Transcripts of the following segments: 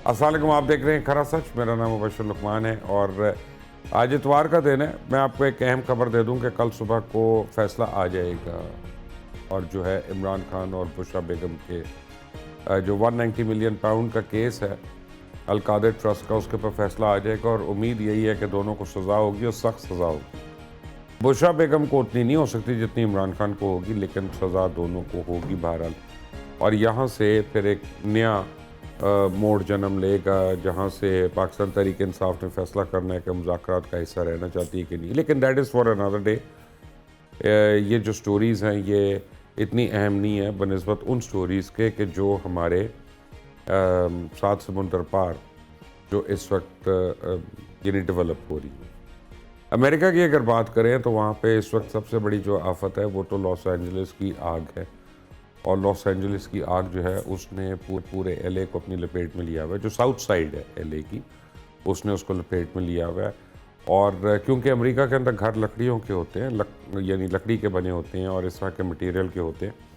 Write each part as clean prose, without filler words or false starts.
السلام علیکم، آپ دیکھ رہے ہیں کھرا سچ۔ میرا نام مبشر لقمان ہے اور آج اتوار کا دن ہے۔ میں آپ کو ایک اہم خبر دے دوں کہ کل صبح کو فیصلہ آ جائے گا اور جو ہے عمران خان اور بشرا بیگم کے جو 190 ملین پاؤنڈ کا کیس ہے القادر ٹرسٹ کا، اس کے اوپر فیصلہ آ جائے گا اور امید یہی ہے کہ دونوں کو سزا ہوگی اور سخت سزا ہوگی۔ بشرا بیگم کو اتنی نہیں ہو سکتی جتنی عمران خان کو ہوگی، لیکن سزا دونوں کو ہوگی بہرحال۔ اور یہاں سے پھر ایک نیا موڑ جنم لے گا جہاں سے پاکستان تحریک انصاف نے فیصلہ کرنا ہے کہ مذاکرات کا حصہ رہنا چاہتی ہے کہ نہیں، لیکن that is for another day. یہ جو سٹوریز ہیں یہ اتنی اہم نہیں ہے بنسبت ان سٹوریز کے کہ جو ہمارے سات سمندر پار جو اس وقت یعنی ڈیولپ ہو رہی ہے۔ امریکہ کی اگر بات کریں تو وہاں پہ اس وقت سب سے بڑی جو آفت ہے وہ تو لاس اینجلس کی آگ ہے، اور لاس اینجلس کی آگ جو ہے اس نے پورے ایل اے کو اپنی لپیٹ میں لیا ہوا ہے۔ جو ساؤتھ سائیڈ ہے ایل اے کی اس نے اس کو لپیٹ میں لیا ہوا ہے، اور کیونکہ امریکہ کے اندر گھر لکڑیوں کے ہوتے ہیں، یعنی لکڑی کے بنے ہوتے ہیں اور اس طرح کے مٹیریل کے ہوتے ہیں،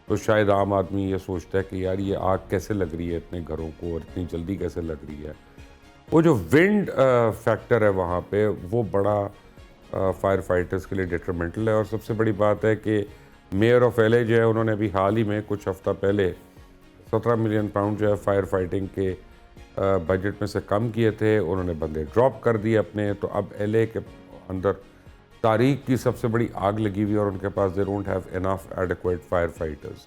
تو شاید عام آدمی یہ سوچتا ہے کہ یار یہ آگ کیسے لگ رہی ہے اتنے گھروں کو اور اتنی جلدی کیسے لگ رہی ہے۔ وہ جو ونڈ فیکٹر ہے وہاں پہ وہ بڑا فائر فائٹرز کے لیے ڈیٹرمنٹل ہے۔ اور سب سے بڑی بات ہے کہ میئر آف ایل اے جو ہے انہوں نے ابھی حال ہی میں کچھ ہفتہ پہلے 17 ملین پاؤنڈ جو ہے فائر فائٹنگ کے بجٹ میں سے کم کیے تھے، انہوں نے بندے ڈراپ کر دیے اپنے۔ تو اب ایل اے کے اندر تاریخ کی سب سے بڑی آگ لگی ہوئی ہے اور ان کے پاس they don't have enough adequate fire fighters.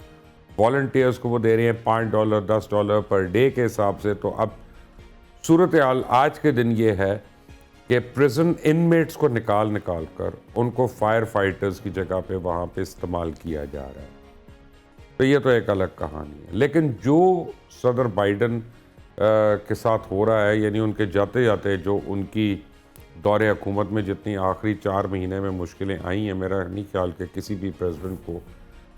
Volunteers کو وہ دے رہے ہیں $5 $10 پر ڈے کے حساب سے۔ تو اب صورتحال آج کے دن یہ ہے کہ پریزن انمیٹس کو نکال کر ان کو فائر فائٹرز کی جگہ پہ وہاں پہ استعمال کیا جا رہا ہے۔ تو یہ تو ایک الگ کہانی ہے، لیکن جو صدر بائیڈن کے ساتھ ہو رہا ہے، یعنی ان کے جاتے جاتے جو ان کی دور حکومت میں جتنی آخری 4 مہینے میں مشکلیں آئی ہیں، میرا نہیں خیال کہ کسی بھی پریزیڈنٹ کو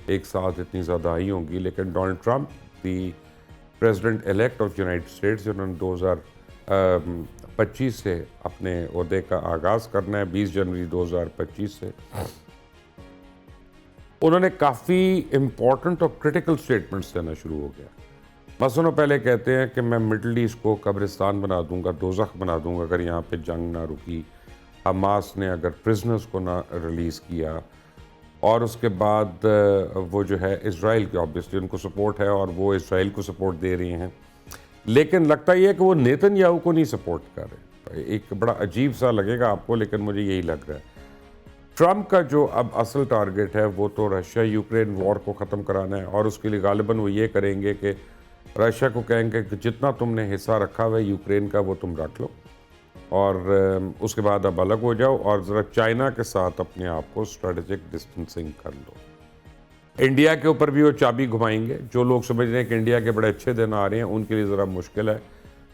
ایک ساتھ اتنی زیادہ آئی ہوں گی۔ لیکن Donald Trump the president elect of United States, جنہوں نے 2025 سے اپنے عہدے کا آغاز کرنا ہے، 20 جنوری 2025 سے، انہوں نے کافی امپورٹنٹ اور کرٹیکل سٹیٹمنٹس دینا شروع ہو گیا۔ مثلاً وہ پہلے کہتے ہیں کہ میں مڈل ایسٹ کو قبرستان بنا دوں گا، دوزخ بنا دوں گا اگر یہاں پہ جنگ نہ رکی، حماس نے اگر پرزنرز کو نہ ریلیز کیا، اور اس کے بعد وہ جو ہے اسرائیل کے آبویسلی ان کو سپورٹ ہے اور وہ اسرائیل کو سپورٹ دے رہے ہیں، لیکن لگتا یہ ہے کہ وہ نیتن یاہو کو نہیں سپورٹ کر رہے۔ ایک بڑا عجیب سا لگے گا آپ کو، لیکن مجھے یہی لگ رہا ہے۔ ٹرمپ کا جو اب اصل ٹارگٹ ہے وہ تو رشیا یوکرین وار کو ختم کرانا ہے، اور اس کے لیے غالباً وہ یہ کریں گے کہ رشیا کو کہیں گے کہ جتنا تم نے حصہ رکھا ہوا ہے یوکرین کا وہ تم رکھ لو، اور اس کے بعد اب الگ ہو جاؤ اور ذرا چائنا کے ساتھ اپنے آپ کو اسٹریٹجک ڈسٹنسنگ کر لو۔ انڈیا کے اوپر بھی وہ چابی گھمائیں گے۔ جو لوگ سمجھ رہے ہیں کہ انڈیا کے بڑے اچھے دن آ رہے ہیں، ان کے لیے ذرا مشکل ہے،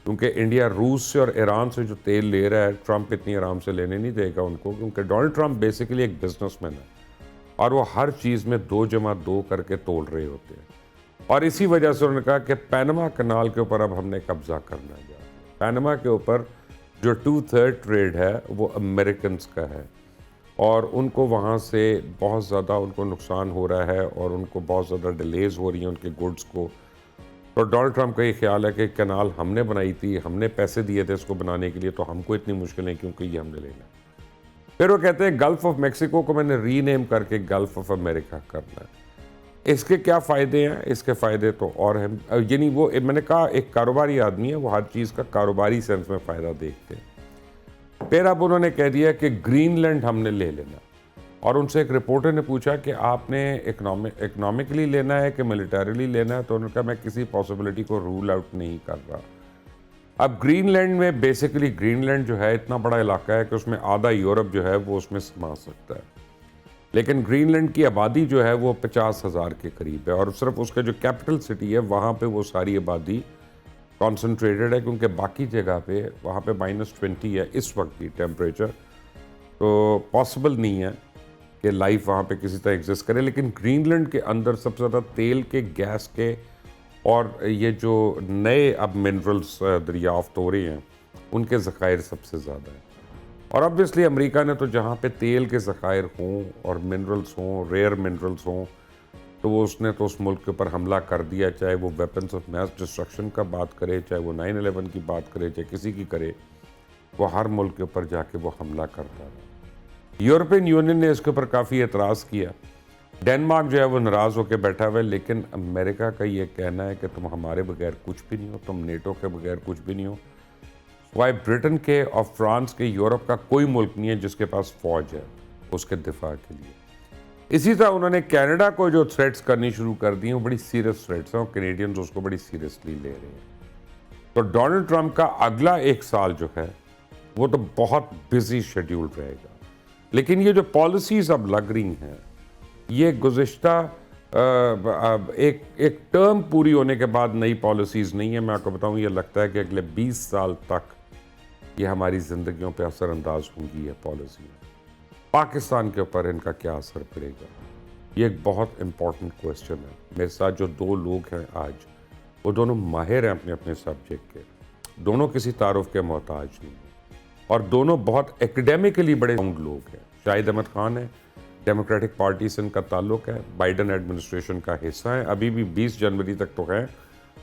کیونکہ انڈیا روس سے اور ایران سے جو تیل لے رہا ہے، ٹرمپ اتنی آرام سے لینے نہیں دے گا ان کو، کیونکہ ڈونلڈ ٹرمپ بیسیکلی ایک بزنس مین ہے اور وہ ہر چیز میں 2+2 کر کے تول رہے ہوتے ہیں۔ اور اسی وجہ سے انہوں نے کہا کہ پینما کنال کے اوپر اب ہم نے قبضہ کرنا ہے۔ پینما کے اوپر جو 2/3 ٹریڈ ہے وہ امریکنز کا ہے، اور ان کو وہاں سے بہت زیادہ ان کو نقصان ہو رہا ہے اور ان کو بہت زیادہ ڈیلیز ہو رہی ہیں ان کے گڈز کو۔ تو ڈونلڈ ٹرمپ کا یہ خیال ہے کہ کنال ہم نے بنائی تھی، ہم نے پیسے دیے تھے اس کو بنانے کے لیے، تو ہم کو اتنی مشکلیں کیونکہ یہ ہم نے لینا ہے۔ پھر وہ کہتے ہیں گلف آف میکسیکو کو میں نے ری نیم کر کے گلف آف امریکہ کرنا ہے۔ اس کے کیا فائدے ہیں؟ اس کے فائدے تو اور ہیں، یعنی وہ میں نے کہا ایک کاروباری آدمی ہے، وہ ہر چیز کا کاروباری سینس میں فائدہ دیکھتے ہیں۔ پھر اب انہوں نے کہہ دیا کہ گرین لینڈ ہم نے لے لینا، اور ان سے ایک رپورٹر نے پوچھا کہ آپ نے اکنامکلی لینا ہے کہ ملیٹریلی لینا ہے، تو انہوں نے کہا میں کسی پاسبلٹی کو رول آؤٹ نہیں کر رہا۔ اب گرین لینڈ میں بیسیکلی گرین لینڈ جو ہے اتنا بڑا علاقہ ہے کہ اس میں آدھا یورپ جو ہے وہ اس میں سما سکتا ہے، لیکن گرین لینڈ کی آبادی جو ہے وہ 50,000 کے قریب ہے، اور صرف اس کا جو کیپٹل سٹی ہے وہاں پہ وہ ساری آبادی کانسنٹریٹڈ ہے، کیونکہ باقی جگہ پہ وہاں پہ -20 ہے اس وقت بھی ٹیمپریچر، تو پاسبل نہیں ہے کہ لائف وہاں پہ کسی طرح ایگزسٹ کرے۔ لیکن گرین لینڈ کے اندر سب سے زیادہ تیل کے، گیس کے اور یہ جو نئے اب منرلز دریافت ہو رہے ہیں ان کے ذخائر سب سے زیادہ ہیں، اور obviously امریکہ نے تو جہاں پہ تیل کے ذخائر ہوں اور منرلز ہوں، ریئر منرلز ہوں، تو وہ اس نے تو اس ملک کے اوپر حملہ کر دیا, چاہے وہ ویپنز آف میس ڈسٹرکشن کا بات کرے, چاہے وہ 9/11 کی بات کرے, چاہے کسی کی کرے, وہ ہر ملک کے اوپر جا کے وہ حملہ کرتا ہے. یورپین یونین نے اس کے اوپر کافی اعتراض کیا. ڈینمارک جو ہے وہ ناراض ہو کے بیٹھا ہوا ہے, لیکن امریکہ کا یہ کہنا ہے کہ تم ہمارے بغیر کچھ بھی نہیں ہو, تم نیٹو کے بغیر کچھ بھی نہیں ہو. سوائے برٹن کے اور فرانس کے یورپ کا کوئی ملک نہیں ہے جس کے پاس فوج ہے اس کے دفاع کے لیے. اسی طرح انہوں نے کینیڈا کو جو تھریٹس کرنی شروع کر دی ہیں وہ بڑی سیریس تھریٹس ہیں, اور کینیڈینز اس کو بڑی سیریسلی لے رہے ہیں. تو ڈونلڈ ٹرمپ کا اگلا 1 سال جو ہے وہ تو بہت بزی شیڈیول رہے گا. لیکن یہ جو پالیسیز اب لگ رہی ہیں یہ گزشتہ ایک ٹرم پوری ہونے کے بعد نئی پالیسیز نہیں ہے. میں آپ کو بتاؤں, یہ لگتا ہے کہ اگلے 20 سال تک یہ ہماری زندگیوں پہ اثر انداز ہوں گی. یہ پالیسی پاکستان کے اوپر ان کا کیا اثر پڑے گا, یہ ایک بہت امپورٹنٹ کویسچن ہے. میرے ساتھ جو 2 لوگ ہیں آج, وہ دونوں ماہر ہیں اپنے اپنے سبجیکٹ کے, دونوں کسی تعارف کے محتاج نہیں ہیں, اور دونوں بہت ایکڈیمکلی بڑے لوگ ہیں. شاہد احمد خان ہے, ڈیموکریٹک پارٹی سے ان کا تعلق ہے, بائیڈن ایڈمنسٹریشن کا حصہ ہیں, ابھی بھی 20 جنوری تک تو ہیں.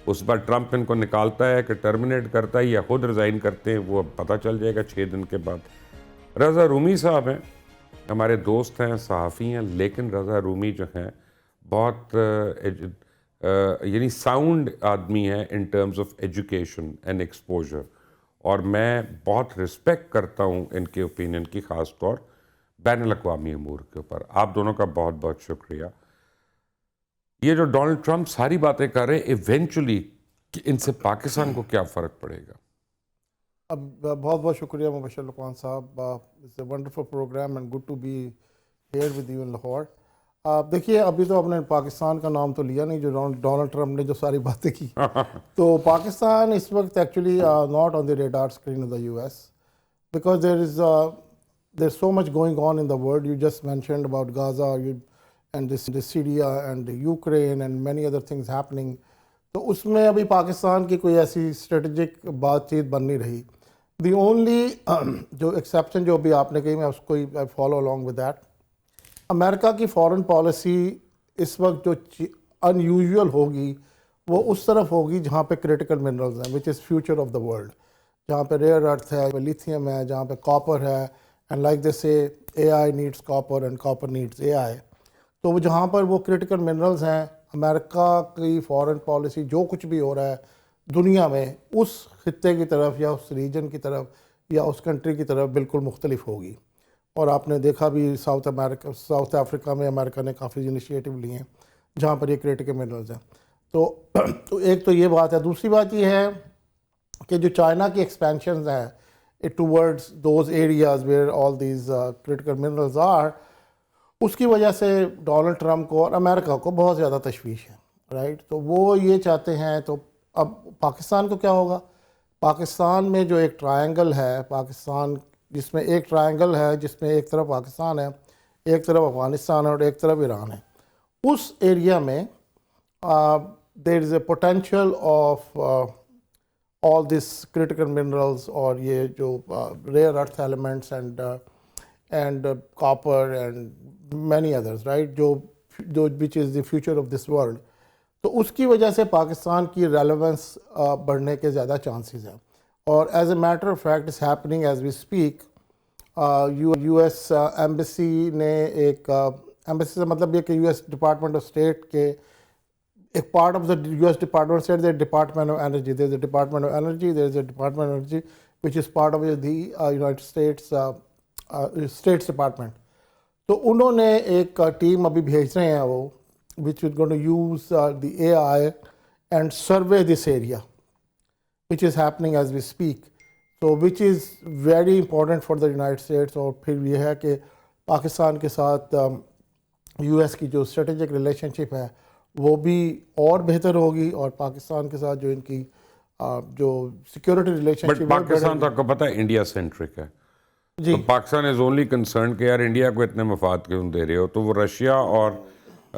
اس بار ٹرمپ ان کو نکالتا ہے کہ ٹرمینیٹ کرتا ہے یا خود ریزائن کرتے ہیں, وہ پتہ چل جائے گا 6 دن کے بعد. رضا رومی صاحب ہیں, ہمارے دوست ہیں, صحافی ہیں, لیکن رضا رومی جو ہیں بہت یعنی ساؤنڈ آدمی ہیں in terms of education and exposure, اور میں بہت رسپیکٹ کرتا ہوں ان کے اوپینین کی, خاص طور بین الاقوامی امور کے اوپر. آپ دونوں کا بہت بہت شکریہ. یہ جو ڈونلڈ ٹرمپ ساری باتیں کر رہے ہیں, ایونچولی ان سے پاکستان کو کیا فرق پڑے گا؟ اب بہت بہت شکریہ Mubashir Luqman Sahab. It's a wonderful program and good to be here with you in Lahore. دیکھیے, ابھی تو آپ نے پاکستان کا نام تو لیا نہیں, جو ڈونلڈ ٹرمپ نے جو ساری باتیں کی. تو پاکستان اس وقت actually not on the radar screen of the U S, because there is so much going on in the world. You just mentioned about Gaza and this Syria and Ukraine and many other things happening. تو اس میں ابھی پاکستان کی کوئی ایسی strategic بات چیت بن نہیں رہی. دی اونلی جو ایکسیپشن جو ابھی آپ نے کہی, میں اس کو فالو along with that. امریکہ کی فارن پالیسی اس وقت جو ان یوزول ہوگی وہ اس طرف ہوگی جہاں پہ کریٹیکل منرلز ہیں, which is future of the world, جہاں پہ ریئر ارتھ ہے, لیتھیم ہے, جہاں پہ کاپر ہے, and like they say A I needs copper and copper needs A I. تو وہ جہاں پر وہ کریٹیکل منرلز ہیں, امریکہ کی فارن پالیسی جو کچھ بھی ہو رہا ہے دنیا میں اس خطے کی طرف یا اس ریجن کی طرف یا اس کنٹری کی طرف بالکل مختلف ہوگی. اور آپ نے دیکھا بھی ساؤتھ افریقہ میں امریکہ نے کافی انیشیٹو لیے ہیں جہاں پر یہ کریٹیکل منرلز ہیں. تو ایک تو یہ بات ہے. دوسری بات یہ ہے کہ جو چائنا کی ایکسپینشنز ہیں towards those areas where all these critical minerals are, اس کی وجہ سے ڈونلڈ ٹرمپ کو اور امریکہ کو بہت زیادہ تشویش ہے, رائٹ. تو وہ یہ چاہتے ہیں. تو اب پاکستان کو کیا ہوگا؟ پاکستان میں جو ایک ٹرائنگل ہے, پاکستان جس میں ایک ٹرائنگل ہے جس میں ایک طرف پاکستان ہے, ایک طرف افغانستان ہے اور ایک طرف ایران ہے, اس ایریا میں there is a potential of all these critical minerals اور یہ جو rare earth elements and copper and many others, right, جو which is the future of this world. تو اس کی وجہ سے پاکستان کی ریلیونس بڑھنے کے زیادہ چانسز ہیں. اور as a matter of fact is happening as we speak. U S embassy نے ایک ایمبیسی سے مطلب یہ کہ U S department of state کے ایک part of the U S department state, the Department of Energy, there is a Department of Energy, there is a Department of Energy which is part of the United States States Department. تو انہوں نے ایک team ابھی بھیج رہے ہیں وہ which is going to use the AI and survey this area which is happening as we speak. So which is very important for the United States. اور پھر یہ ہے کہ پاکستان کے ساتھ یو ایس کی جو اسٹریٹجک ریلیشن شپ ہے وہ بھی اور بہتر ہوگی, اور پاکستان کے ساتھ جو ان کی جو سیکیورٹی ریلیشن شپ ہے. پاکستان تو آپ کو پتہ ہے انڈیا سینٹرک ہے. جی, پاکستان از اونلی کنسرن کہ یار انڈیا کو اتنے مفاد کیوں دے رہے ہو, تو وہ رشیا اور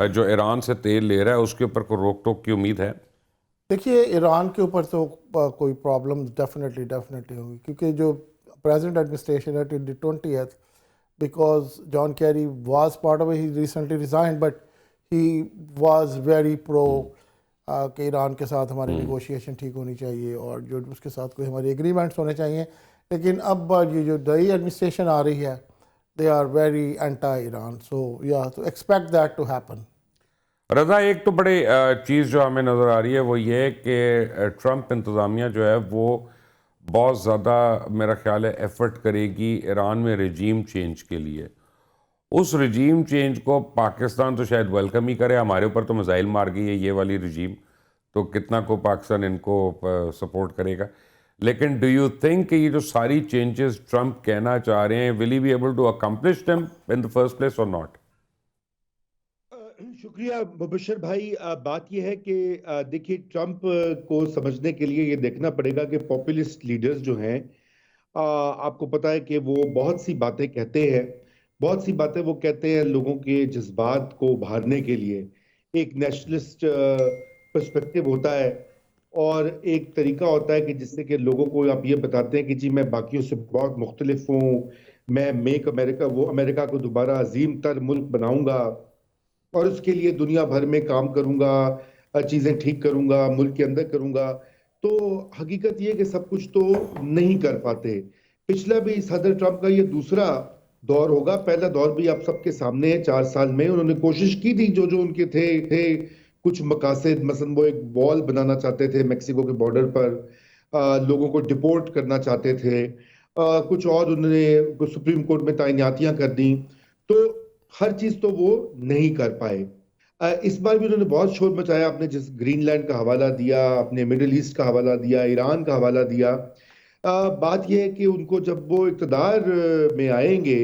جو ایران سے تیل لے رہا ہے اس کے اوپر کوئی روک ٹوک کی امید ہے؟ دیکھیے, ایران کے اوپر تو کوئی پرابلم ڈیفینیٹلی ہوگی, کیونکہ جو پریزنٹ ایڈمنسٹریشن ہے G20 because John Kerry was part of, he recently resigned, but he was very pro کہ ایران کے ساتھ ہماری نیگوشیشن ٹھیک ہونی چاہیے اور جو اس کے ساتھ کوئی ہماری ایگریمنٹس ہونے چاہیے. لیکن اب یہ جو نئی ایڈمنسٹریشن آ رہی ہے they are very anti-Iran. So yeah, to expect that to happen. رضا ایک تو بڑی چیز جو ہمیں نظر آ رہی ہے وہ یہ کہ ٹرمپ انتظامیہ جو ہے وہ بہت زیادہ میرا خیال ہے ایفرٹ کرے گی ایران میں رجیم چینج کے لیے. اس رجیم چینج کو پاکستان تو شاید ویلکم ہی کرے. ہمارے اوپر تو میزائل مار گئی ہے یہ والی رجیم, تو کتنا کو پاکستان ان کو سپورٹ کرے گا. لیکن ڈو یو تھنک کہ یہ جو ساری چینجز ٹرمپ کہنا چاہ رہے ہیں will he be able to accomplish them in the first place or not? شکریہ مبشر بھائی. بات یہ ہے کہ دیکھیے ٹرمپ کو سمجھنے کے لیے یہ دیکھنا پڑے گا کہ پاپولسٹ لیڈرز جو ہیں, آپ کو پتا ہے کہ وہ بہت سی باتیں کہتے ہیں, بہت سی باتیں وہ کہتے ہیں لوگوں کے جذبات کو ابھارنے کے لیے. ایک نیشنلسٹ پرسپیکٹیو ہوتا ہے اور ایک طریقہ ہوتا ہے کہ جس سے کہ لوگوں کو آپ یہ بتاتے ہیں کہ جی میں باقیوں سے بہت مختلف ہوں, میں میک امریکہ, وہ امریکہ کو دوبارہ عظیم تر ملک بناؤں گا اور اس کے لیے دنیا بھر میں کام کروں گا, چیزیں ٹھیک کروں گا, ملک کے اندر کروں گا. تو حقیقت یہ کہ سب کچھ تو نہیں کر پاتے. پچھلا بھی صدر ٹرمپ کا یہ دوسرا دور ہوگا. پہلا دور بھی آپ سب کے سامنے ہے. 4 سال میں انہوں نے کوشش کی تھی جو ان کے تھے کچھ مقاصد, مثلا وہ ایک وال بنانا چاہتے تھے میکسیکو کے بارڈر پر, لوگوں کو ڈپورٹ کرنا چاہتے تھے, کچھ اور انہوں نے سپریم کورٹ میں تعیناتیاں کر دیں. تو ہر چیز تو وہ نہیں کر پائے. اس بار بھی انہوں نے بہت شور مچایا. آپ نے جس گرین لینڈ کا حوالہ دیا, اپنے مڈل ایسٹ کا حوالہ دیا, ایران کا حوالہ دیا. بات یہ ہے کہ ان کو جب وہ اقتدار میں آئیں گے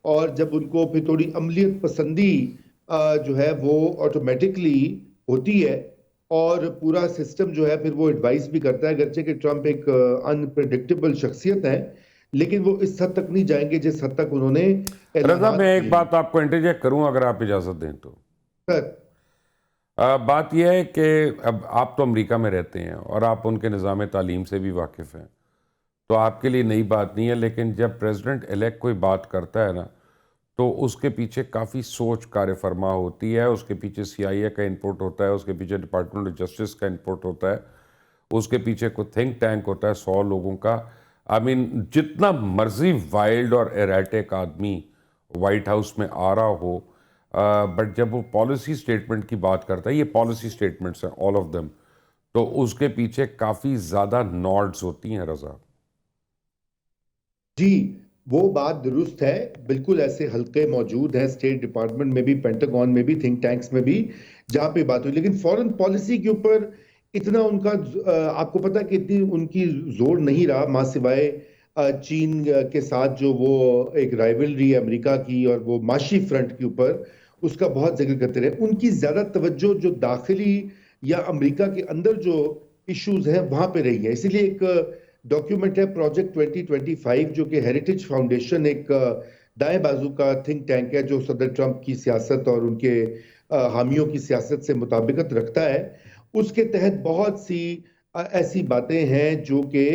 اور جب ان کو پھر تھوڑی عملیت پسندی جو ہے وہ آٹومیٹکلی ہوتی ہے اور پورا سسٹم جو ہے پھر وہ ایڈوائز بھی کرتا ہے. اگرچہ کہ ٹرمپ ایک انپریڈکٹیبل شخصیت ہے لیکن وہ اس حد تک نہیں جائیں گے جس حد تک انہوں نے. رضا میں ایک بات آپ کو انٹرجیکٹ کروں اگر آپ اجازت دیں تو. بات یہ ہے کہ اب آپ تو امریکہ میں رہتے ہیں اور آپ ان کے نظام تعلیم سے بھی واقف ہیں, تو آپ کے لیے نئی بات نہیں ہے. لیکن جب پریزیڈنٹ الیکٹ کوئی بات کرتا ہے نا تو اس کے پیچھے کافی سوچ کار فرما ہوتی ہے. اس کے پیچھے CIA کا انپوٹ ہوتا ہے, اس کے پیچھے ڈپارٹمنٹ آف جسٹس کا انپوٹ ہوتا ہے, اس کے پیچھے کوئی تھنک ٹینک ہوتا ہے 100 لوگوں کا. جتنا مرضی وائلڈ اور ایریٹک آدمی وائٹ ہاؤس میں آ رہا ہو, بٹ جب وہ پالیسی سٹیٹمنٹ کی بات کرتا ہے, یہ پالیسی سٹیٹمنٹس ہیں آل آف دم, تو اس کے پیچھے کافی زیادہ نوڈز ہوتی ہیں. رضا جی وہ بات درست ہے. بالکل ایسے حلقے موجود ہیں اسٹیٹ ڈپارٹمنٹ میں بھی, پینٹاگون میں بھی, تھنک ٹینکس میں بھی, جہاں پہ بات ہوئی. لیکن فورن پالیسی کے اوپر اتنا ان کا آپ کو پتا کہ اتنی ان کی زور نہیں رہا, ماں سوائے چین کے ساتھ جو وہ ایک رائیولری ہے امریکہ کی اور وہ معاشی فرنٹ کے اوپر اس کا بہت ذکر کرتے رہے. ان کی زیادہ توجہ جو داخلی یا امریکہ کے اندر جو ایشوز ہیں وہاں پہ رہی ہے. اسی لیے ایک ڈاکیومنٹ ہے پروجیکٹ 2025 جو کہ ہیریٹیج فاؤنڈیشن ایک دائیں بازو کا تھنک ٹینک ہے جو صدر ٹرمپ کی سیاست اور ان کے حامیوں کی سیاست سے مطابقت رکھتا ہے. اس کے تحت بہت سی ایسی باتیں ہیں جو کہ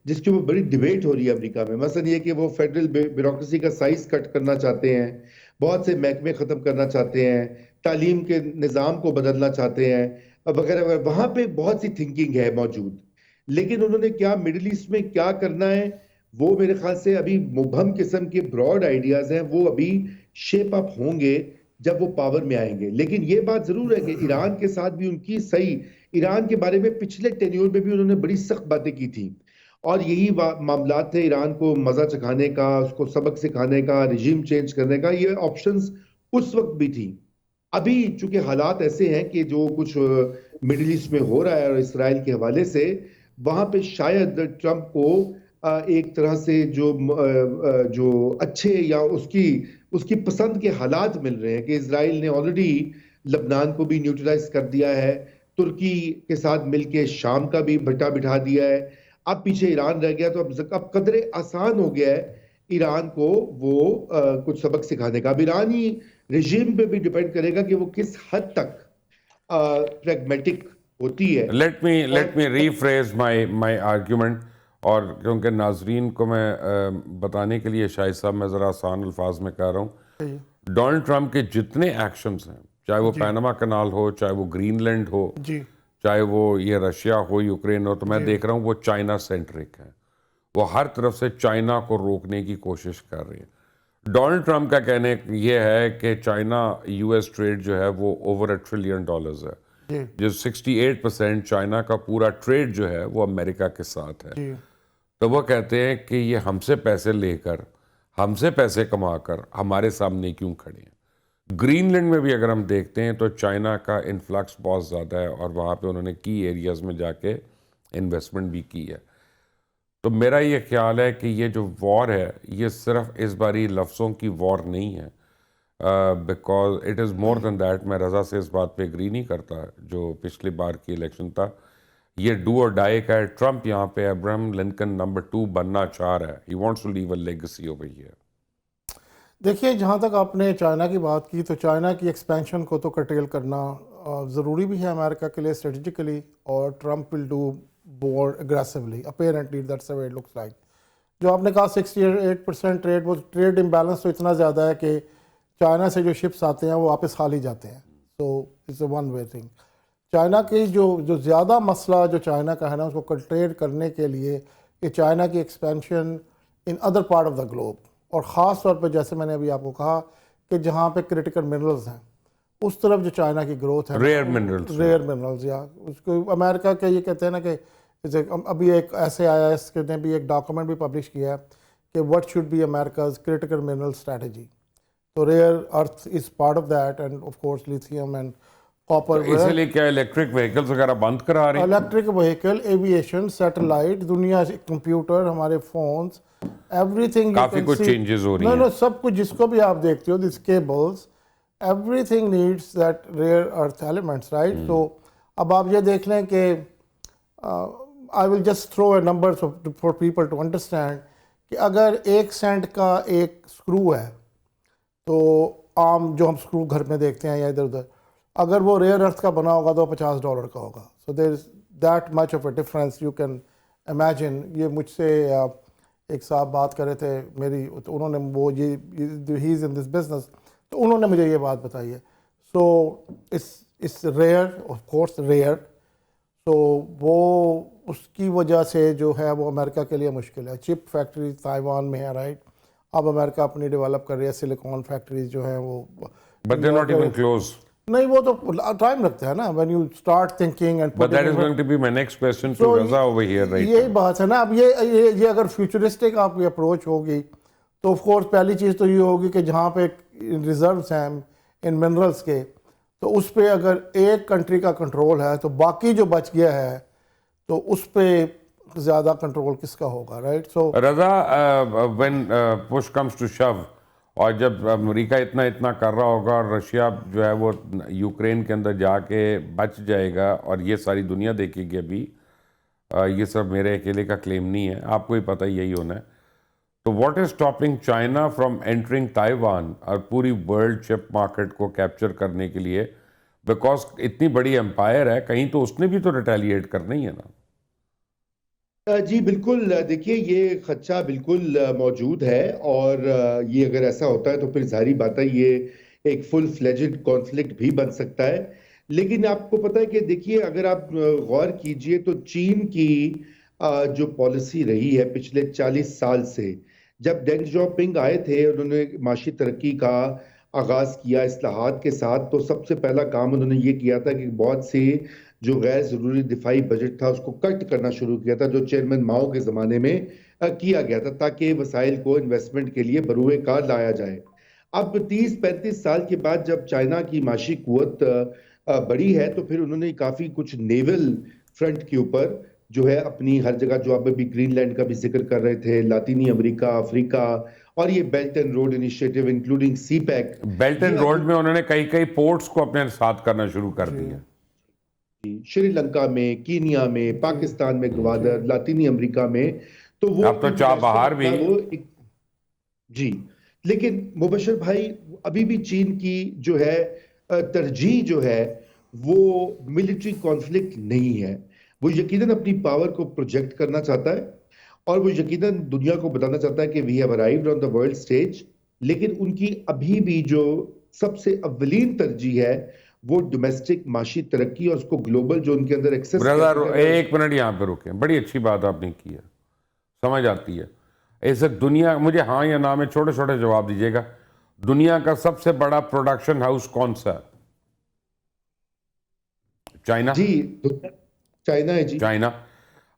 جس کے اوپر بڑی ڈیبیٹ ہو رہی ہے امریکہ میں. مثلا یہ کہ وہ فیڈرل بیوروکریسی کا سائز کٹ کرنا چاہتے ہیں, بہت سے محکمے ختم کرنا چاہتے ہیں, تعلیم کے نظام کو بدلنا چاہتے ہیں وغیرہ وغیرہ. وہاں پہ بہت سی تھنکنگ ہے موجود. لیکن انہوں نے کیا مڈل ایسٹ میں کیا کرنا ہے وہ میرے خیال سے ابھی مبہم قسم کے براڈ آئیڈیاز ہیں, وہ ابھی شیپ اپ ہوں گے جب وہ پاور میں آئیں گے. لیکن یہ بات ضرور ہے کہ ایران کے ساتھ بھی ان کی صحیح, ایران کے بارے میں پچھلے ٹینیور میں بھی انہوں نے بڑی سخت باتیں کی تھیں اور یہی معاملات تھے ایران کو مزہ چکھانے کا, اس کو سبق سکھانے کا, رجیم چینج کرنے کا. یہ آپشنز اس وقت بھی تھی. ابھی چونکہ حالات ایسے ہیں کہ جو کچھ مڈل ایسٹ میں ہو رہا ہے اور اسرائیل کے حوالے سے, وہاں پہ شاید ٹرمپ کو ایک طرح سے جو اچھے یا اس کی پسند کے حالات مل رہے ہیں کہ اسرائیل نے آلریڈی لبنان کو بھی نیوٹرلائز کر دیا ہے, ترکی کے ساتھ مل کے شام کا بھی بٹا بٹھا دیا ہے, اب پیچھے ایران رہ گیا. تو اب قدرے آسان ہو گیا ہے ایران کو وہ کچھ سبق سکھانے کا. اب ایرانی رژیم پہ بھی ڈیپینڈ کرے گا کہ وہ کس حد تک پریگمیٹک ہوتی ہے. لیٹ می ریفریز مائی آرگیومنٹ, اور کیونکہ ناظرین کو میں بتانے کے لیے شاہد صاحب میں ذرا آسان الفاظ میں کہہ رہا ہوں. ڈونلڈ ٹرمپ کے جتنے ایکشنز ہیں چاہے وہ پینما کنال ہو, چاہے وہ گرین لینڈ ہو, جی چاہے وہ یہ رشیا ہو, یوکرین ہو, تو میں دیکھ رہا ہوں وہ چائنا سینٹرک ہے. وہ ہر طرف سے چائنا کو روکنے کی کوشش کر رہی ہے. ڈونلڈ ٹرمپ کا کہنے یہ ہے کہ چائنا یو ایس ٹریڈ جو ہے وہ اوور $1 ٹریلین ہے, جی جو 68% چائنا کا پورا ٹریڈ جو ہے وہ امریکہ کے ساتھ ہے. جی تو وہ کہتے ہیں کہ یہ ہم سے پیسے لے کر, ہم سے پیسے کما کر ہمارے سامنے کیوں کھڑے ہیں. گرین لینڈ میں بھی اگر ہم دیکھتے ہیں تو چائنا کا انفلکس بہت زیادہ ہے, اور وہاں پہ انہوں نے کی ایریاز میں جا کے انویسٹمنٹ بھی کی ہے. تو میرا یہ خیال ہے کہ یہ جو وار ہے یہ صرف اس باری لفظوں کی وار نہیں ہے, because it is more than that. میں رضا سے اس بات پہ اگری نہیں کرتا جو پچھلی بار کی الیکشن تھا, یہ ڈو اور ڈائی کا ہے. ٹرمپ یہاں پہ ابراہم لنکن نمبر 2 بننا چاہ رہا ہے. He wants to leave a legacy over here. دیکھیے جہاں تک آپ نے چائنا کی بات کی, تو چائنا کی ایکسپینشن کو تو کرٹیل کرنا ضروری بھی ہے امریکہ کے لیے اسٹریٹجیکلی, اور Trump will do more aggressively apparently, that's the way it looks like. جو آپ نے کہا 68% ٹریڈ, وہ ٹریڈ امبیلنس تو اتنا زیادہ ہے کہ چائنا سے جو شپس آتے ہیں وہ واپس خالی جاتے ہیں. So it's a one way thing. China کی جو زیادہ مسئلہ جو چائنا کا ہے نا, اس کو کنٹرول کرنے کے لیے کہ چائنا کی expansion in other part of the Globe, اور خاص طور پہ جیسے میں نے ابھی آپ کو کہا کہ جہاں پہ کرٹیکل منرلز ہیں اس طرف جو چائنا کی گروتھ ہے, ریئر منرلز, یا اس کو امریکہ کے یہ کہتے ہیں نا کہ ابھی ایک ایسے آیا ہے, اس کے نے بھی ایک ڈاکومنٹ بھی پبلش کیا ہے کہ what should be America's critical mineral strategy. تو rare earth is part of that, and of course lithium and copper. اسی لیے کیا الیکٹرک وہیکلز وغیرہ بند کرا رہی ہیں؟ الیکٹرک وہیکل, ایویشن, سیٹلائٹ, دنیا سے کمپیوٹر, ہمارے فونز, ایوری تھنگ, کافی کچھ چینجز ہو رہی ہیں. سب کچھ جس کو بھی آپ دیکھتے ہو, this cables, everything needs that rare earth elements, right. تو اب آپ یہ دیکھ لیں کہ I will just throw a number for people to understand کہ اگر 1 سینٹ کا ایک اسکرو ہے, تو عام جو ہم اسکرو گھر میں دیکھتے ہیں یا ادھر ادھر, اگر وہ ریئر ارتھ کا بنا ہوگا تو $50 کا ہوگا. So there is that much of a difference you can imagine. یہ مجھ سے ایک صاحب بات کر رہے تھے میری, تو انہوں نے وہ ہی از ان دس بزنس, تو انہوں نے مجھے یہ بات بتائی ہے. So it's rare, of course rare. تو وہ اس کی وجہ سے جو ہے وہ امریکہ کے لیے مشکل ہے. چپ فیکٹری تائیوان میں ہے, رائٹ. اب امریکہ اپنی ڈیولپ کر رہی ہے سلیکون فیکٹریز جو ہیں وہ, But they're not even close. نہیں وہ تو ٹائم لگتا ہے نا, when you start thinking and But that is going to be my next question to Raza over here right یہی now. بات ہے نا. اب یہ اگر فیوچرسٹک آپ کی اپروچ ہوگی تو آف کورس پہلی چیز تو یہ ہوگی کہ جہاں پہ ریزروس ہیں ان منرلس کے, تو اس پہ اگر ایک کنٹری کا کنٹرول ہے تو باقی جو بچ گیا ہے تو اس پہ زیادہ کنٹرول کس کا ہوگا, right. So Raza, when push comes to shove, اور جب امریکہ اتنا کر رہا ہوگا اور رشیا جو ہے وہ یوکرین کے اندر جا کے بچ جائے گا, اور یہ ساری دنیا دیکھے گی, ابھی یہ سب میرے اکیلے کا کلیم نہیں ہے, آپ کو ہی پتہ یہی ہونا ہے. تو what is stopping China from entering Taiwan اور پوری ورلڈ چپ مارکیٹ کو کیپچر کرنے کے لیے, بیکاز اتنی بڑی امپائر ہے, کہیں تو اس نے بھی تو ریٹیلیٹ کرنا ہی ہے نا. جی بالکل. دیکھیے یہ خدشہ بالکل موجود ہے, اور یہ اگر ایسا ہوتا ہے تو پھر ظاہری بات ہے یہ ایک فل فلیجڈ کانفلکٹ بھی بن سکتا ہے. لیکن آپ کو پتہ ہے کہ دیکھیے اگر آپ غور کیجئے تو چین کی جو پالیسی رہی ہے پچھلے 40 سال سے, جب ڈینگ جاؤپنگ آئے تھے, انہوں نے معاشی ترقی کا آغاز کیا اصلاحات کے ساتھ, تو سب سے پہلا کام انہوں نے یہ کیا تھا کہ بہت سے جو غیر ضروری دفاعی بجٹ تھا اس کو کٹ کرنا شروع کیا تھا, جو چیئرمین ماؤ کے زمانے میں کیا گیا تھا, تاکہ وسائل کو انویسٹمنٹ کے لیے بروئے کار لایا جائے. اب 30-35 سال کے بعد جب چائنا کی معاشی قوت بڑی ہے, تو پھر انہوں نے کافی کچھ نیول فرنٹ کے اوپر جو ہے اپنی ہر جگہ, جو آپ ابھی گرین لینڈ کا بھی ذکر کر رہے تھے, لاطینی امریکہ, افریقہ, اور یہ belt and road initiative including CPEC. Belt and road میں انہوں نے کئی پورٹس کو اپنے ساتھ کرنا شروع کر دیا. شری لنکا میں, کینیا میں, پاکستان میں گوادر, لاطینی امریکہ میں, تو وہ اب تو چابہار بھی. جی. لیکن مبشر بھائی, ابھی بھی چین کی جو ہے ترجیح جو ہے وہ ملٹری کانفلکٹ نہیں ہے. وہ یقیناً اپنی پاور کو پروجیکٹ کرنا چاہتا ہے, اور وہ یقیناً دنیا کو بتانا چاہتا ہے کہ we have arrived on the world stage. لیکن ان کی ابھی بھی جو سب سے اولین ترجیح ہے وہ ڈومیسٹک معاشی ترقی اور اس کو گلوبل جو ان کے اندر ایکسس بردر ایک منٹ یہاں پہ رکیں، بڑی اچھی بات آپ نے کی ہے، سمجھ آتی ہے ایسے دنیا، مجھے ہاں یا نہ میں چھوٹے چھوٹے جواب دیجیے گا، دنیا کا سب سے بڑا پروڈکشن ہاؤس کون سا ہے؟ چائنا؟ جی چائنا ہے جی چائنا۔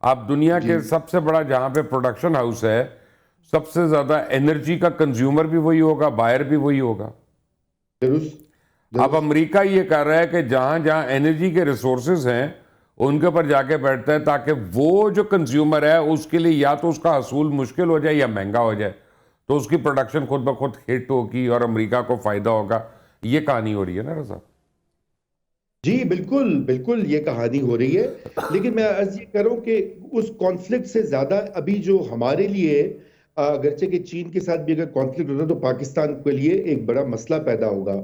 اب دنیا جی کے سب سے بڑا جہاں پہ پروڈکشن ہاؤس ہے، سب سے زیادہ انرجی کا کنزیومر بھی وہی ہوگا، بائر بھی وہی ہوگا۔ درست اب امریکہ یہ کر رہا ہے کہ جہاں جہاں انرجی کے ریسورسز ہیں ان کے اوپر جا کے بیٹھتا ہے تاکہ وہ جو کنزیومر ہے اس کے لیے یا تو اس کا حصول مشکل ہو جائے یا مہنگا ہو جائے، تو اس کی پروڈکشن خود بخود ہٹ ہوگی اور امریکہ کو فائدہ ہوگا۔ یہ کہانی ہو رہی ہے نا رضا؟ جی بالکل بالکل یہ کہانی ہو رہی ہے، لیکن میں عرض یہ کروں کہ اس کانفلکٹ سے زیادہ ابھی جو ہمارے لیے اگرچہ کہ چین کے ساتھ بھی اگر کانفلکٹ ہوتا تو پاکستان کے لیے ایک بڑا مسئلہ پیدا ہوگا،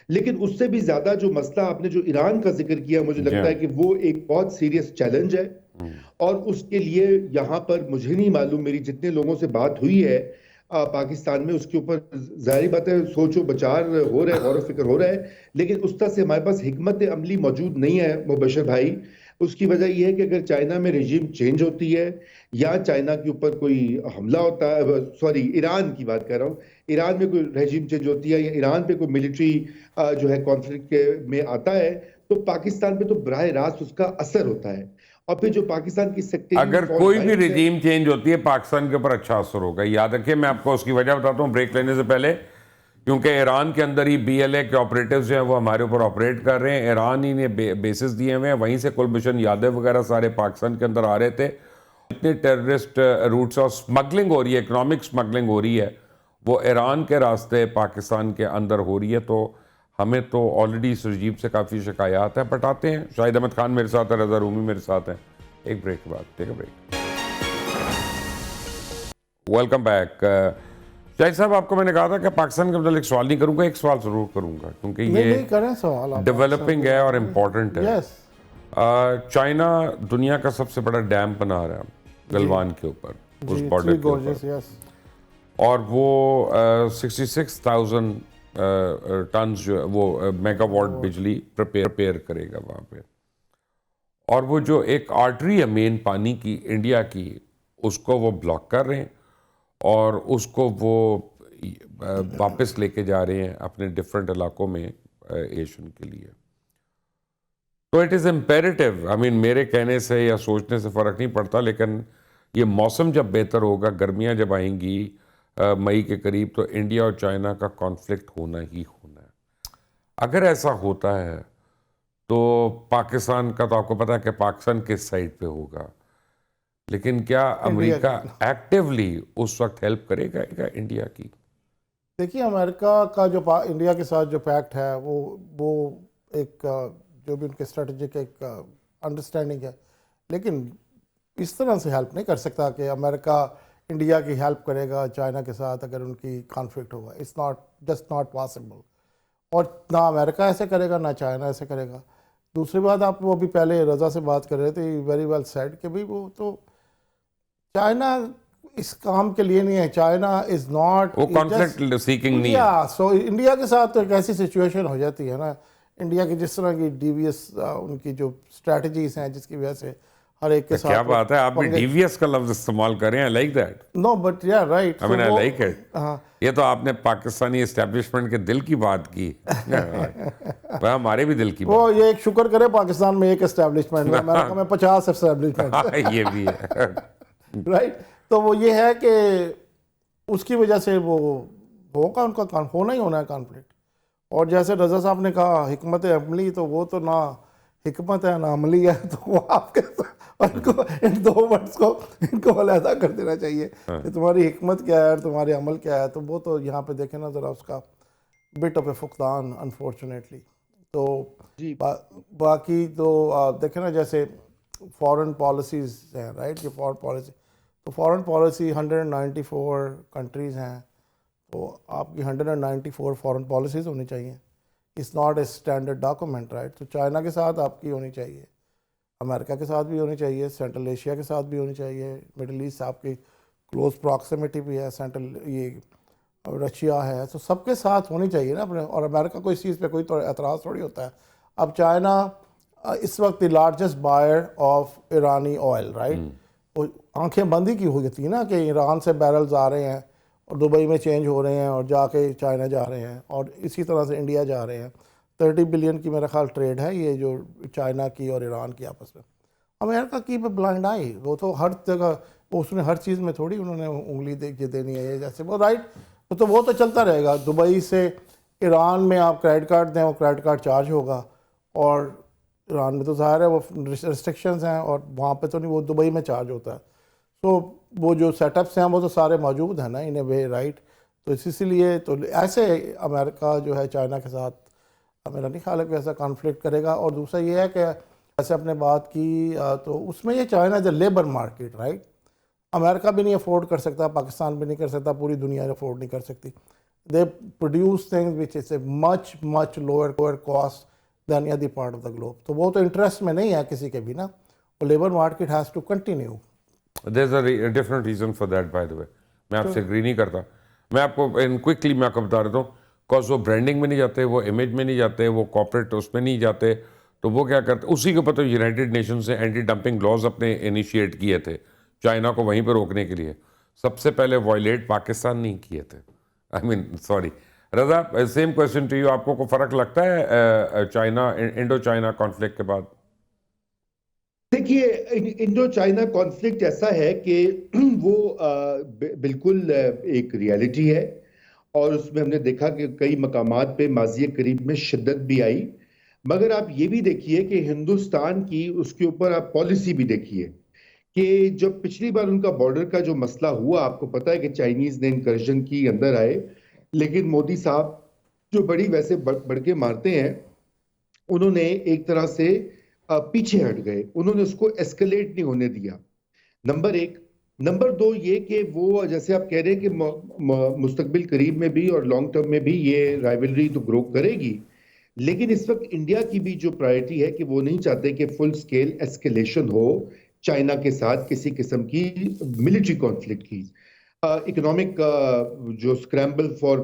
لیکن اس سے بھی زیادہ جو مسئلہ آپ نے جو ایران کا ذکر کیا مجھے جی لگتا ہے کہ وہ ایک بہت سیریس چیلنج ہے، اور اس کے لیے یہاں پر مجھے نہیں معلوم، میری جتنے لوگوں سے بات ہوئی ہے پاکستان میں اس کے اوپر ظاہری بات ہے سوچ و بچار ہو رہا ہے، غور و فکر ہو رہا ہے، لیکن اس طرح سے ہمارے پاس حکمت عملی موجود نہیں ہے مبشر بھائی۔ اس کی وجہ یہ ہے کہ اگر چائنا میں رژیم چینج ہوتی ہے یا چائنا کے اوپر کوئی حملہ ہوتا ہے، سوری ایران کی بات کر رہا ہوں، ایران میں کوئی رژیم چینج ہوتی ہے یا ایران پہ کوئی ملٹری جو ہے کانفلکٹ میں آتا ہے تو پاکستان پہ تو براہ راست اس کا اثر ہوتا ہے، اور پھر جو پاکستان کی سیکٹریین اگر فالٹ کوئی بھی لائنز ہے۔ رجیم چینج ہوتی ہے پاکستان کے اوپر اچھا اثر ہوگا، یاد رکھیے۔ میں آپ کو اس کی وجہ بتاتا ہوں بریک لینے سے پہلے، کیونکہ ایران کے اندر ہی بی ایل اے کے آپریٹیوز جو ہیں وہ ہمارے اوپر آپریٹ کر رہے ہیں، ایران ہی نے بیسز دیے ہوئے ہیں، وہیں سے کلبھوشن یادو وغیرہ سارے پاکستان کے اندر آ رہے تھے۔ اتنے ٹیررسٹ روٹس اور سمگلنگ ہو رہی ہے، اکنامک سمگلنگ ہو رہی ہے، وہ ایران کے راستے پاکستان کے اندر ہو رہی ہے۔ تو ہمیں تو آلریڈی اس رجیم سے کافی شکایات ہیں۔ بٹ آتے ہیں، شاہد احمد خان میرے ساتھ ہے، رضا رومی میرے ساتھ ہیں، ایک بریک کے بعد، take a break. Welcome back. Shahid صاحب، آپ کو میں نے کہا تھا کہ پاکستان کے متعلق سوال نہیں کروں گا، ایک سوال ضرور کروں گا کیونکہ نہیں یہ نہیں کریں سوال آپ ڈیولپنگ ہے اور امپورٹنٹ ہے۔ یس چائنا دنیا کا سب سے بڑا ڈیم بنا رہا ہے گلوان کے اوپر، اس جی بارڈر کے اوپر، یس، اور وہ 66,000 ٹنز جو ہے وہ میگا واٹ بجلی پریپیئر کرے گا وہاں پہ، اور وہ جو ایک آرٹری ہے مین پانی کی انڈیا کی، اس کو وہ بلاک کر رہے ہیں اور اس کو وہ واپس لے کے جا رہے ہیں اپنے ڈفرینٹ علاقوں میں ایشین کے لیے۔ تو اٹ از امپیریٹیو، آئی مین میرے کہنے سے یا سوچنے سے فرق نہیں پڑتا، لیکن یہ موسم جب بہتر ہوگا، گرمیاں جب آئیں گی مئی کے قریب، تو انڈیا اور چائنا کا کانفلکٹ ہونا ہی ہونا ہے۔ اگر ایسا ہوتا ہے تو پاکستان کا، تو آپ کو پتا ہے کہ پاکستان کس سائڈ پہ ہوگا، لیکن کیا انڈیا امریکہ کی۔ ایکٹیولی اس وقت ہیلپ کرے گا انڈیا کی؟ دیکھیے امریکہ کا جو انڈیا کے ساتھ جو پیکٹ ہے وہ ایک جو بھی ان کے اسٹریٹجک ایک انڈرسٹینڈنگ ہے، لیکن اس طرح سے ہیلپ نہیں کر سکتا کہ امریکہ انڈیا کی ہیلپ کرے گا چائنا کے ساتھ اگر ان کی کانفلکٹ ہوگا۔ It's not just not possible, اور نہ امریکہ ایسے کرے گا نہ چائنا ایسے کرے گا۔ دوسری بات، آپ وہ بھی پہلے رضا سے بات کر رہے تھے، ویری ویل سیڈ کہ بھائی وہ تو چائنا اس کام کے لیے نہیں ہے، چائنا از ناٹ، وہ کانفلکٹ سیکنگ نہیں ہے۔ سو انڈیا کے ساتھ تو ایک ایسی سچویشن ہو جاتی ہے نا، انڈیا کی جس طرح کی ڈیویس ان کی جو اسٹریٹجیز ہیں جس کی وجہ سے ہر ایک کے ساتھ کیا بات ہے، آپ بھی ڈیویس کا لفظ استعمال کر رہے ہیں، لائک دیٹ، نو بٹ یا right, I mean I like it. یہ تو آپ نے پاکستانی اسٹیبلشمنٹ کے دل کی بات کی، ہمارے بھی دل کی بات۔ وہ یہ ایک شکر کرے پاکستان میں ایک اسٹیبلشمنٹ ہے، امریکہ میں 50 اسٹیبلشمنٹ، یہ بھی ہے، رائٹ۔ تو وہ یہ ہے کہ اس کی وجہ سے وہ ہوگا، ان کا ہونا ہی ہونا ہے کانفلکٹ۔ اور جیسے رضا صاحب نے کہا حکمت عملی، تو وہ تو نہ حکمت ہے نہ عملی ہے، تو وہ آپ کے ان دو ورڈز کو ان کو علیحدہ کر دینا چاہیے کہ تمہاری حکمت کیا ہے اور تمہاری عمل کیا ہے۔ تو وہ تو یہاں پہ دیکھیں نا ذرا اس کا بٹ آف اے فقدان انفارچونیٹلی۔ تو باقی تو دیکھیں نا جیسے فارن پالیسیز ہیں، رائٹ، یہ فارن پالیسی، تو فارن پالیسی 194 کنٹریز ہیں، تو آپ کی 194 فارن پالیسیز ہونی چاہیے۔ It's not a standard document, right. تو چائنا کے ساتھ آپ کی ہونی چاہیے، امریکہ کے ساتھ بھی ہونی چاہیے، سینٹرل ایشیا کے ساتھ بھی ہونی چاہیے، مڈل ایسٹ آپ کی کلوز پراکسیمیٹی بھی ہے، سینٹرل یہ اور رشیا ہے، تو سب کے ساتھ ہونی چاہیے نا اپنے. اور امریکہ کو اس چیز پہ کوئی اعتراض تھوڑی ہوتا ہے. اب چائنا اس وقت دی لارجسٹ بائر آف ایرانی آئل، رائٹ. وہ آنکھیں بند ہی کی ہوئی تھی نا کہ ایران سے بیرلز آ رہے ہیں اور دبئی میں چینج ہو رہے ہیں اور جا کے چائنا جا رہے ہیں، اور اسی طرح سے انڈیا جا رہے ہیں. 30 بلین کی میرا خیال ٹریڈ ہے یہ جو چائنا کی اور ایران کی آپس میں. امریکہ کی پہ بلائنڈ آئی، وہ تو ہر جگہ اس نے ہر چیز میں تھوڑی انہوں نے انگلی دینی ہے جیسے وہ، رائٹ. وہ تو چلتا رہے گا. دبئی سے ایران میں آپ کریڈٹ کارڈ دیں، وہ کریڈٹ کارڈ چارج ہوگا، اور ایران میں تو ظاہر ہے وہ ریسٹرکشنز ہیں، اور وہاں پہ تو نہیں، وہ دبئی میں چارج ہوتا ہے. تو وہ جو سیٹ اپس ہیں وہ تو سارے موجود ہیں نا ان اے وے، رائٹ. تو اسی لیے تو ایسے امریکہ جو ہے چائنا کے ساتھ میرا نہیں خیال ہے کہ ایسا کانفلکٹ کرے گا. اور دوسرا یہ ہے کہ ایسے اپنے بات کی تو اس میں یہ China is a labour market, right. امریکہ بھی نہیں افورڈ کر سکتا، پاکستان بھی نہیں کر سکتا، پوری دنیا افورڈ نہیں کر سکتی. They produce things which is a much lower cost than other part of the globe. تو وہ تو انٹرسٹ میں نہیں ہے کسی کے بھی نا. وہ labour market has to continue. There's a different reason for that, by the way. میں آپ سے اگری نہیں کرتا. میں آپ کو کوئکلی میں آپ کو بتا دیتا ہوں. کاز وہ برانڈنگ میں نہیں جاتے، وہ امیج میں نہیں جاتے، وہ کارپوریٹ اس میں نہیں جاتے. تو وہ کیا کرتے، اسی کے اوپر تو یونائٹڈ نیشنز نے اینٹی ڈمپنگ لاز اپنے انیشیٹ کیے تھے چائنا کو وہیں پہ روکنے کے لیے. سب سے پہلے وائلیٹ پاکستان نہیں کیے تھے. Sorry Raza, same question to you. آپ کو کوئی فرق لگتا ہے چائنا انڈو چائنا کانفلکٹ کے بعد؟ دیکھیے، انڈو چائنا کانفلکٹ ایسا ہے کہ وہ بالکل ایک ریالٹی ہے، اور اس میں ہم نے دیکھا کہ کئی مقامات پہ ماضی قریب میں شدت بھی آئی. مگر آپ یہ بھی دیکھیے کہ ہندوستان کی اس کے اوپر آپ پالیسی بھی دیکھیے کہ جب پچھلی بار ان کا بارڈر کا جو مسئلہ ہوا، آپ کو پتا ہے کہ چائنیز نے انکرشن کی اندر آئے، لیکن مودی صاحب جو بڑی ویسے بڑھ کے مارتے ہیں، انہوں نے ایک طرح سے پیچھے ہٹ گئے. انہوں نے اس کو ایسکلیٹ نہیں ہونے دیا. نمبر ایک. نمبر دو یہ کہ وہ جیسے آپ کہہ رہے ہیں کہ مستقبل قریب میں بھی اور لانگ ٹرم میں بھی یہ رائیولری تو گرو کرے گی، لیکن اس وقت انڈیا کی بھی جو پرائرٹی ہے کہ وہ نہیں چاہتے کہ فل سکیل ایسکلیشن ہو چائنا کے ساتھ کسی قسم کی ملٹری کانفلکٹ کی. اکنامک جو سکریمبل فار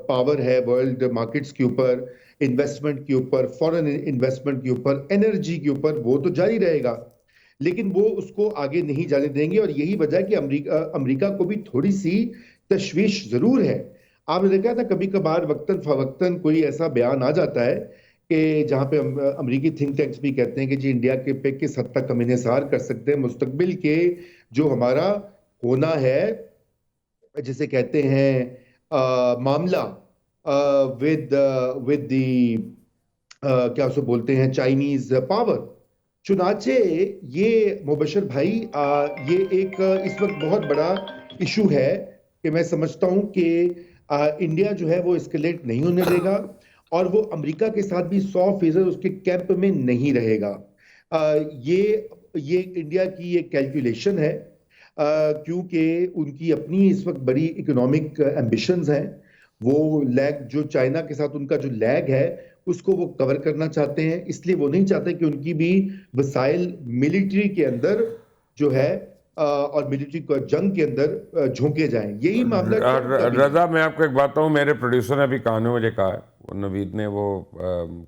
پاور ہے ورلڈ مارکیٹس کے اوپر، انویسٹمنٹ کے اوپر، فورن انویسٹمنٹ کے اوپر، انرجی کے اوپر، وہ تو جاری رہے گا، لیکن وہ اس کو آگے نہیں جانے دیں گے. اور یہی وجہ ہے کہ امریکہ کو بھی تھوڑی سی تشویش ضرور ہے. آپ نے دیکھا تھا کبھی کبھار وقتاً فوقتاً کوئی ایسا بیان آ جاتا ہے کہ جہاں پہ امریکی تھنک ٹینکس بھی کہتے ہیں کہ جی انڈیا کے پہ کس حد تک ہم انحصار کر سکتے ہیں مستقبل کے جو ہمارا ہونا ہے، جسے کہتے ہیں معاملہ with the کیا اسے بولتے ہیں چائنیز پاور. چنانچہ یہ مبشر بھائی یہ ایک اس وقت بہت بڑا ایشو ہے کہ میں سمجھتا ہوں کہ انڈیا جو ہے وہ اسکلیٹ نہیں ہونے دے گا، اور وہ امریکہ کے ساتھ بھی 100% اس کے کیمپ میں نہیں رہے گا. یہ انڈیا کی ایک کیلکولیشن ہے، کیونکہ ان کی اپنی اس وقت بڑی اکنامک ایمبیشنز ہیں. وہ لیگ جو چائنا کے ساتھ ان کا جو لیگ ہے اس کو وہ کور کرنا چاہتے ہیں، اس لیے وہ نہیں چاہتے کہ ان کی بھی وسائل ملٹری کے اندر جو ہے اور ملٹری جنگ کے اندر جھونکے جائیں. یہی معاملہ. رضا میں آپ کو ایک بات بتاؤں، میرے پروڈیوسر نے ابھی کہانی مجھے کہا ہے، نوید نے، وہ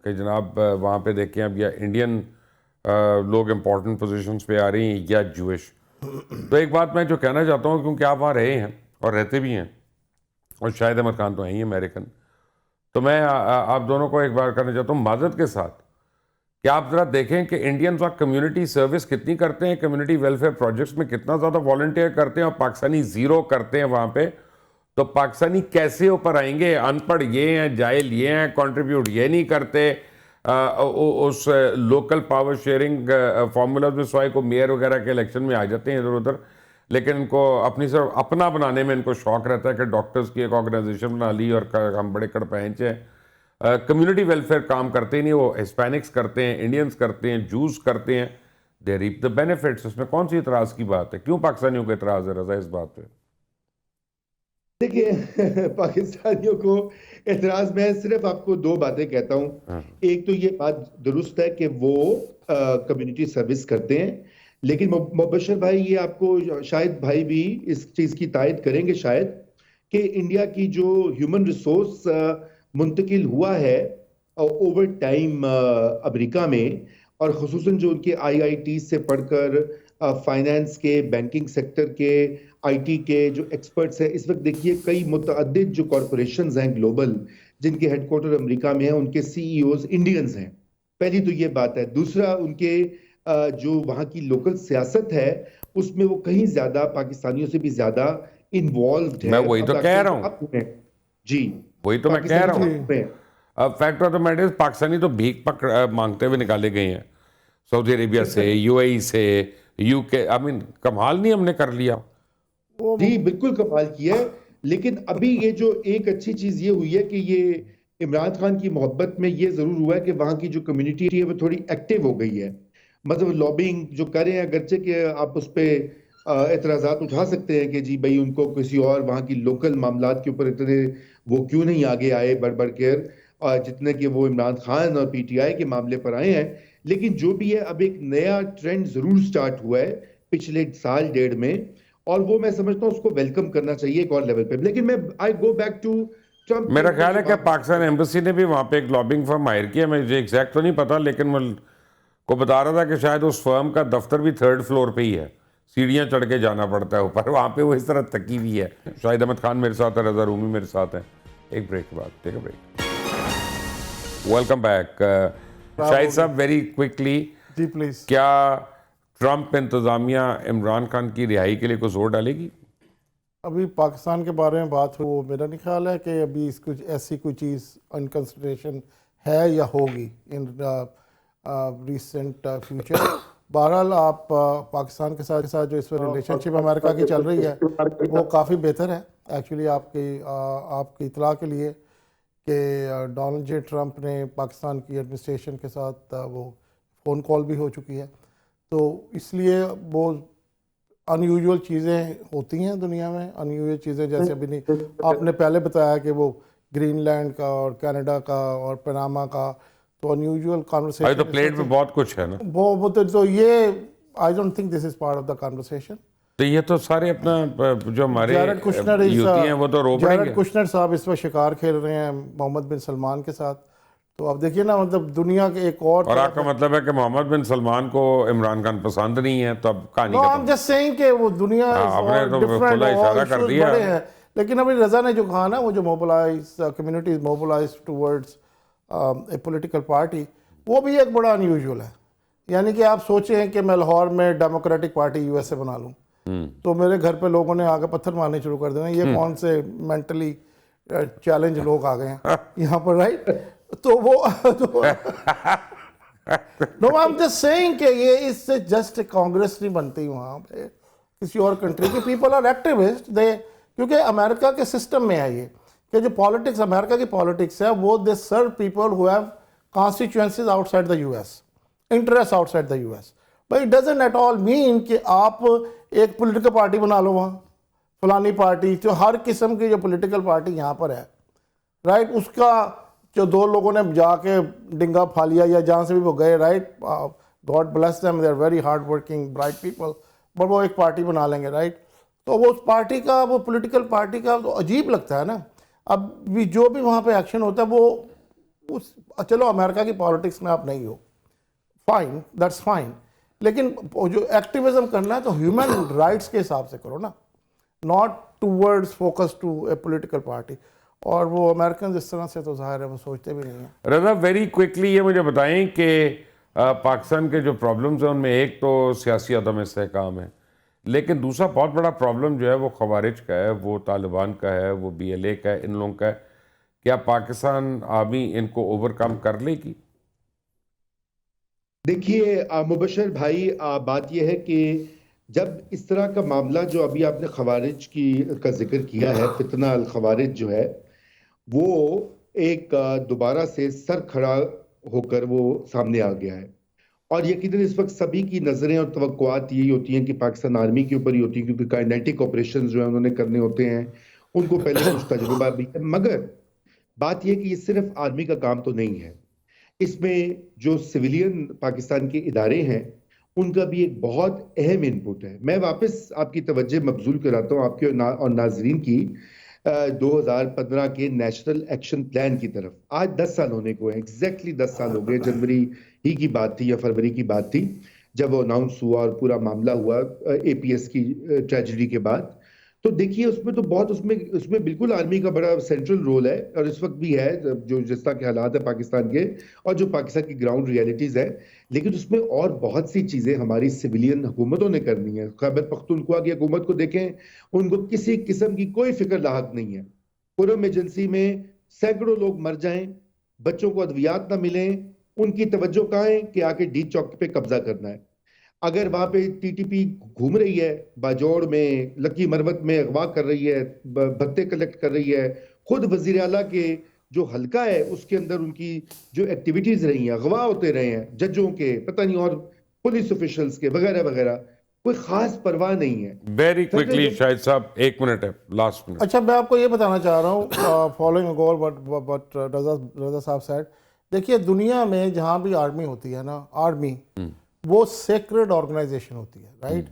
کہ جناب وہاں پہ دیکھیں اب یا انڈین لوگ امپورٹنٹ پوزیشنز پہ آ رہی ہیں یا جوش. تو ایک بات میں جو کہنا چاہتا ہوں، کیونکہ آپ وہاں رہے ہیں اور رہتے بھی ہیں، اور شاہد احمد خان تو ہیں ہی امریکن، تو میں آپ دونوں کو ایک بار کرنا چاہتا ہوں معذرت کے ساتھ کہ آپ ذرا دیکھیں کہ انڈینز وہاں کمیونٹی سروس کتنی کرتے ہیں، کمیونٹی ویلفیئر پروجیکٹس میں کتنا زیادہ والنٹیئر کرتے ہیں، اور پاکستانی زیرو کرتے ہیں وہاں پہ. تو پاکستانی کیسے اوپر آئیں گے؟ ان پڑھ یہ ہیں، جاہل یہ ہیں، کنٹریبیوٹ یہ نہیں کرتے اس لوکل پاور شیئرنگ فارمولاز میں، سوائے کو میئر وغیرہ کے الیکشن میں آ جاتے ہیں ادھر ادھر، لیکن ان کو اپنی صرف اپنا بنانے میں ان کو شوق رہتا ہے کہ ڈاکٹرز کی ایک آرگنائزیشن بنا لی اور ہم بڑے کڑپہنچ ہیں. کمیونٹی ویلفیئر کام کرتے ہی نہیں. وہ ہسپینکس کرتے ہیں، انڈینز کرتے ہیں، جوز کرتے ہیں، دے ریپ دا بینیفٹس. اس میں کون سی اعتراض کی بات ہے؟ کیوں پاکستانیوں کو اعتراض ہے رضا اس بات پہ؟ دیکھیے پاکستانیوں کو اعتراض، میں صرف آپ کو دو باتیں کہتا ہوں. ایک تو یہ بات درست ہے کہ وہ کمیونٹی سروس کرتے ہیں، لیکن مبشر بھائی یہ آپ کو شاید بھائی بھی اس چیز کی تائید کریں گے شاید کہ انڈیا کی جو ہیومن ریسورس منتقل ہوا ہے اوور ٹائم امریکہ میں، اور خصوصاً جو ان کے آئی آئی ٹی سے پڑھ کر فائنانس کے، بینکنگ سیکٹر کے، آئی ٹی کے جو ایکسپرٹس ہیں، اس وقت دیکھیے کئی متعدد جو کارپوریشنز ہیں گلوبل جن کے ہیڈ کوارٹر امریکہ میں ہیں، ان کے سی ای اوز انڈینز ہیں. پہلی تو یہ بات ہے. دوسرا، ان کے جو وہاں کی لوکل سیاست ہے اس میں وہ کہیں زیادہ پاکستانیوں سے بھی زیادہ انوالوڈ ہے. میں وہی تو کہہ رہا ہوں. جی وہی تو میں کہہ رہا ہوں. پاکستانی اب fact of the matter is Pakistani تو بھیک مانگتے ہوئے نکالے گئے ہیں سعودی عربیہ سے، یو اے ای سے، یو کے. آئی مین کمال نہیں ہم نے کر لیا. جی بالکل کمال کیا ہے. لیکن ابھی یہ جو ایک اچھی چیز یہ ہوئی ہے کہ یہ عمران خان کی محبت میں یہ ضرور ہوا ہے کہ وہاں کی جو کمیونٹی ہے وہ تھوڑی ایکٹیو ہو گئی ہے. مطلب لابنگ جو کریں ہیں، اگرچہ کہ آپ اس پہ اعتراضات اٹھا سکتے ہیں کہ جی بھائی ان کو کسی اور وہاں کی لوکل معاملات کے اوپر اتنے وہ کیوں نہیں آگے آئے بڑھ بڑھ کر جتنے کہ وہ عمران خان اور پی ٹی آئی کے معاملے پر آئے ہیں. لیکن جو بھی ہے اب ایک نیا ٹرینڈ ضرور سٹارٹ ہوا ہے پچھلے سال ڈیڑھ میں، اور وہ میں سمجھتا ہوں اس کو ویلکم کرنا چاہیے ایک اور لیول پہ. لیکن میں آئی گو بیک ٹو ٹرمپ. میرا خیال ہے کہ پاکستان ایمبیسی نے بھی وہاں پہ ایک لابنگ فرم ہائر کیا. مجھے ایگزیکٹ تو نہیں پتا، لیکن میں کو بتا رہا تھا کہ شاید اس فرم کا دفتر بھی 3rd فلور پہ ہی ہے، سیڑھیاں چڑھ کے جانا پڑتا ہے اوپر. وہاں پہ وہ اس طرح تکی ہوئی ہے. شاہد احمد خان میرے ساتھ ہے، رضا رومی میرے ساتھ ہیں. ایک بریک کے بعد، take a break. Welcome back. Shahid صاحب ویری کوئکلی، جی پلیز. کیا ٹرمپ انتظامیہ عمران خان کی رہائی کے لیے کوئی زور ڈالے گی؟ ابھی پاکستان کے بارے میں بات ہو، میرا نہیں خیال ہے کہ ابھی اس کچھ ایسی کوئی چیز ان کنسیڈریشن ہے یا ہوگی ان ریسنٹ فیوچر. بہرحال آپ پاکستان کے ساتھ جو اس وقت ریلیشن شپ امریکہ کی چل رہی ہے وہ کافی بہتر ہے. ایکچولی آپ کی اطلاع کے لیے کہ ڈونلڈ جے ٹرمپ نے پاکستان کی ایڈمنسٹریشن کے ساتھ وہ فون کال بھی ہو چکی ہے. تو اس لیے وہ ان یوزول چیزیں ہوتی ہیں دنیا میں، ان یوزول چیزیں جیسے ابھی نہیں آپ نے پہلے بتایا کہ وہ گرین لینڈ کا اور کینیڈا کا اور پناما کا، تو ان یوزول کانورسیشن. تو پلیٹ میں بہت کچھ ہے نا. وہ تو یہ I don't think this is part of the conversation. تو یہ تو سارے اپنا جو ہمارے جیرڈ کشنر یوتی ہیں وہ تو رو پڑیں گے. جیرڈ کشنر صاحب اس وقت شکار کھیل رہے ہیں محمد بن سلمان کے ساتھ. تو اب دیکھیے نا، مطلب دنیا کے ایک اور آپ کا مطلب ہے کہ محمد بن سلمان کو عمران خان پسند نہیں ہے، تو اب کہانی ختم. I'm just saying کہ وہ دنیا آپ نے تو کھلا اشارہ کر دیا. بڑے ہیں. لیکن ابھی رضا نے جو کہا نا، وہ جو mobilise communities mobilise towards a political party, وہ بھی ایک بڑا انیوژول ہے. یعنی کہ آپ سوچیں کہ میں لاہور میں democratic party U S A بنا لوں تو میرے گھر پہ لوگوں نے آ کے پتھر مارنے شروع کر دینا. یہ کون سے مینٹلی چیلنج لوگ آ گئے ہیں یہاں پر، رائٹ؟ تو وہ نو آئی ایم جسٹ سیئنگ کہ یہ اس سے جسٹ کانگریس نہیں بنتی وہاں پہ کسی اور کنٹری کی. پیپل آر ایکٹیوسٹ کیونکہ امریکہ کے سسٹم میں ہے یہ کہ جو پالیٹکس امریکہ کی پالیٹکس ہے وہ they serve people who have constituencies outside the U S, interest outside the U S. But it doesn't at all mean کہ آپ ایک پولیٹیکل پارٹی بنا لو وہاں، فلانی پارٹی، جو ہر قسم کی جو پولیٹیکل پارٹی یہاں پر ہے، رائٹ، اس کا جو دو لوگوں نے جا کے ڈنگا پھا لیا یا جہاں سے بھی وہ گئے، right, God bless them, they are very hard working bright people, but وہ ایک پارٹی بنا لیں گے، رائٹ. تو وہ اس پارٹی کا، وہ پولیٹیکل پارٹی کا تو عجیب لگتا ہے نا. اب بھی جو بھی وہاں پہ ایکشن ہوتا ہے وہ چلو امریکہ کی پالیٹکس میں آپ نہیں ہو، فائن، دیٹس فائن، لیکن جو ایکٹیویزم کرنا ہے تو ہیومن رائٹس کے حساب سے کرو نا، not towards focus to a political party. اور وہ امریکنز اس طرح سے تو ظاہر ہے وہ سوچتے بھی نہیں ہیں. رضا ویری کوئکلی یہ مجھے بتائیں کہ پاکستان کے جو پرابلمز ہیں ان میں ایک تو سیاسی عدم استحکام ہے، لیکن دوسرا بہت بڑا پرابلم جو ہے وہ خوارج کا ہے، وہ طالبان کا ہے، وہ بی ایل اے کا ہے، ان لوگوں کا ہے. کیا پاکستان آرمی ان کو اوور کم کر لے گی؟ دیکھیے مبشر بھائی، بات یہ ہے کہ جب اس طرح کا معاملہ جو ابھی آپ نے خوارج کا ذکر کیا ہے، فتنہ الخوارج جو ہے، وہ ایک دوبارہ سے سر کھڑا ہو کر وہ سامنے آ گیا ہے. اور یقیناً اس وقت سبھی کی نظریں اور توقعات یہی ہوتی ہیں کہ پاکستان آرمی کے اوپر ہی ہوتی ہیں، کیونکہ کائنیٹک آپریشنز جو ہیں انہوں نے کرنے ہوتے ہیں، ان کو پہلے کچھ تجربہ بھی ہے. مگر بات یہ کہ یہ صرف آرمی کا کام تو نہیں ہے، اس میں جو سویلین پاکستان کے ادارے ہیں ان کا بھی ایک بہت اہم انپٹ ہے. میں واپس آپ کی توجہ مبذول کراتا ہوں آپ کے اور ناظرین کی 2015 کے نیشنل ایکشن پلان کی طرف. آج 10 سال ہونے کو ہیں, ایگزیکٹلی 10 سال ہو گئے. جنوری ہی کی بات تھی یا فروری کی بات تھی جب وہ اناؤنس ہوا اور پورا معاملہ ہوا اے پی ایس کی ٹریجڈی کے بعد. تو دیکھیے اس میں تو بہت اس میں بالکل آرمی کا بڑا سینٹرل رول ہے, اور اس وقت بھی ہے جو جس طرح کے حالات ہیں پاکستان کے اور جو پاکستان کی گراؤنڈ ریئلٹیز ہے. لیکن اس میں اور بہت سی چیزیں ہماری سویلین حکومتوں نے کرنی ہے. خیبر پختونخوا کی حکومت کو دیکھیں, ان کو کسی قسم کی کوئی فکر لاحق نہیں ہے. پورم ایجنسی میں سینکڑوں لوگ مر جائیں, بچوں کو ادویات نہ ملیں, ان کی توجہ کہاں ہے کہ آ کے ڈی چوک پہ قبضہ کرنا ہے. اگر وہاں پہ ٹی ٹی پی گھوم رہی ہے باجوڑ میں, لکی مروت میں اغوا کر رہی ہے, بھتے کلیکٹ کر رہی ہے, خود وزیر اعلیٰ کے جو حلقہ ہے اس کے اندر ان کی جو ایکٹیویٹیز رہی ہیں, اغوا ہوتے رہے ہیں ججوں کے, پتہ نہیں اور پولیس آفیشلز کے وغیرہ وغیرہ, کوئی خاص پرواہ نہیں ہے. ویری کوئکلی شاہد صاحب, 1 منٹ ہے, لاسٹ منٹ. اچھا میں آپ کو یہ بتانا چاہ رہا ہوں فالوئنگ گول بٹ رضا صاحب سیڈ. دیکھیے دنیا میں جہاں بھی آرمی ہوتی ہے نا, آرمی وہ سیکرڈ آرگنائزیشن ہوتی ہے, رائٹ.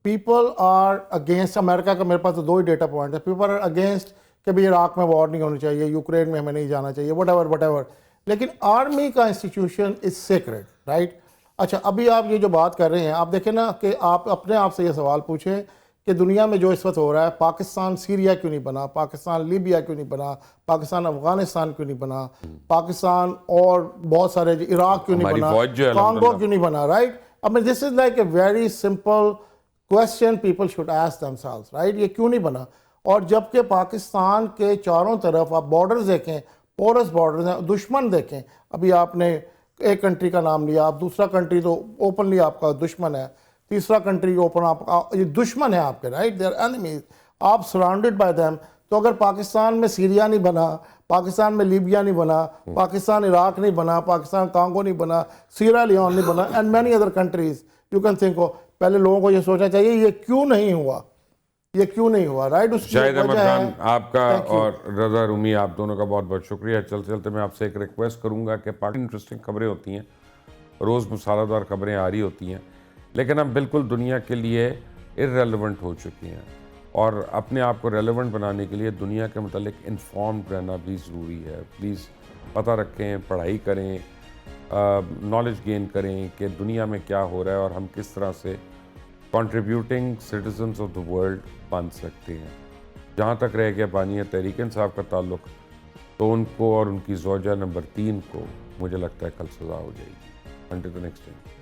پیپل آر اگینسٹ, امریکہ کا میرے پاس تو 2 ہی ڈیٹا پوائنٹ ہے, پیپل آر اگینسٹ کہ بھئی عراق میں وار نہیں ہونی چاہیے, یوکرین میں ہمیں نہیں جانا چاہیے, وٹ ایور. لیکن آرمی کا انسٹیٹیوشن از سیکرڈ, رائٹ. اچھا ابھی آپ یہ جو بات کر رہے ہیں, آپ دیکھیں نا کہ آپ اپنے آپ سے یہ سوال پوچھیں کہ دنیا میں جو اس وقت ہو رہا ہے, پاکستان سیریا کیوں نہیں بنا, پاکستان لیبیا کیوں نہیں بنا, پاکستان افغانستان کیوں نہیں بنا, پاکستان اور بہت سارے عراق کیوں نہیں بنا, کانگو کیوں نہیں بنا, right. I mean this is like a very simple question people should ask themselves, right. یہ کیوں نہیں بنا؟ اور جبکہ پاکستان کے چاروں طرف آپ بارڈرز دیکھیں, پورس بارڈرز ہیں, دشمن دیکھیں. ابھی آپ نے ایک کنٹری کا نام لیا, آپ دوسرا کنٹری تو اوپنلی آپ کا دشمن ہے, تیسرا کنٹری اوپن آپ یہ دشمن ہے آپ کے, رائٹ. دے آر اینیمیز, آپ سراؤنڈڈ بائی دیم. تو اگر پاکستان میں سیریا نہیں بنا, پاکستان میں لیبیا نہیں بنا, پاکستان عراق نہیں بنا, پاکستان کانگو نہیں بنا, سیرا لیون نہیں بنا, and many other countries you can think of, پہلے لوگوں کو یہ سوچنا چاہیے یہ کیوں نہیں ہوا, یہ کیوں نہیں ہوا, رائٹ. اس کی شاہد احمد وجہ خان ہے. آپ کا اور رضا رومی آپ دونوں کا بہت بہت شکریہ. چلتے چلتے میں آپ سے ایک ریکویسٹ کروں گا کہ انٹرسٹنگ خبریں ہوتی ہیں, روز مسالہ دار خبریں آ رہی ہوتی ہیں, لیکن اب بالکل دنیا کے لیے ارریلیونٹ ہو چکی ہیں, اور اپنے آپ کو ریلیونٹ بنانے کے لیے دنیا کے متعلق انفارمڈ رہنا بھی ضروری ہے. پلیز پتہ رکھیں, پڑھائی کریں, نالج گین کریں کہ دنیا میں کیا ہو رہا ہے اور ہم کس طرح سے contributing citizens of the world بن سکتے ہیں. جہاں تک رہ گیا بانیہ تحریک انصاف کا تعلق, تو ان کو اور ان کی زوجہ نمبر 3 کو مجھے لگتا ہے کل سزا ہو جائے گی. Until the next time.